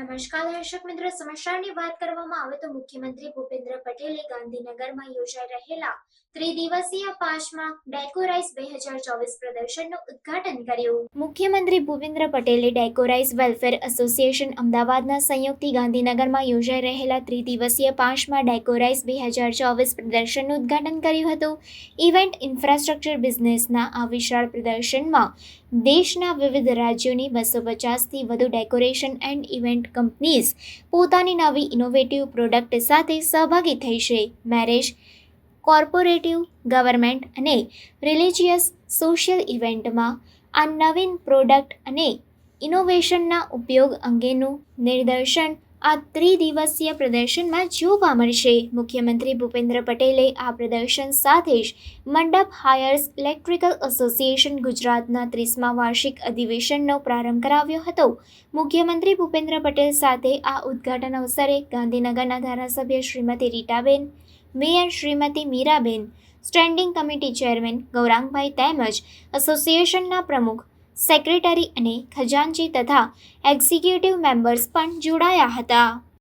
નમસ્કાર દર્શક મિત્રો, સમાચારની વાત કરવામાં આવે તો મુખ્યમંત્રી ભૂપેન્દ્ર પટેલે ગાંધીનગરમાં યોજાઈ રહેલા ત્રિદિવસીય પાંચમા ડેકોરાઇઝ 2024 પ્રદર્શનનું ઉદ્ઘાટન કર્યું. મુખ્યમંત્રી ભૂપેન્દ્ર પટેલે ડેકોરાઇઝ વેલફેર એસોસિએશન અમદાવાદના સંયુક્તથી ગાંધીનગરમાં યોજાઈ રહેલા ત્રિદિવસીય પાંચમા ડેકોરાઇઝ 2024 પ્રદર્શનનું ઉદ્ઘાટન કર્યું હતું. ઇવેન્ટ ઇન્ફ્રાસ્ટ્રક્ચર બિઝનેસના આ વિશાળ પ્રદર્શનમાં દેશના વિવિધ રાજ્યોની 250થી વધુ ડેકોરેશન એન્ડ ઇવેન્ટ કંપનીઝ પોતાની નવી ઇનોવેટિવ પ્રોડક્ટ સાથે સહભાગી થઈ છે. મેરેજ, કોર્પોરેટિવ, ગવર્મેન્ટ અને રિલિજિયસ સોશિયલ ઇવેન્ટમાં આ નવીન પ્રોડક્ટ અને ઇનોવેશનના ઉપયોગ અંગેનું નિદર્શન આ ત્રિદિવસીય પ્રદર્શનમાં જોવા મળશે. મુખ્યમંત્રી ભૂપેન્દ્ર પટેલે આ પ્રદર્શન સાથે જ મંડપ હાયર્સ ઇલેક્ટ્રિકલ એસોસિએશન ગુજરાતના 30મા વાર્ષિક અધિવેશનનો પ્રારંભ કરાવ્યો હતો. મુખ્યમંત્રી ભૂપેન્દ્ર પટેલ સાથે આ ઉદ્ઘાટન અવસરે ગાંધીનગરના ધારાસભ્ય Shrimati Ritaben, mayor Shrimati Miraben, standing committee chairman Gaurangbhai તેમજ એસોસિએશનના પ્રમુખ, સેક્રેટરી અને ખજાનચી તથા એક્ઝિક્યુટિવ મેમ્બર્સ પણ જોડાયા હતા.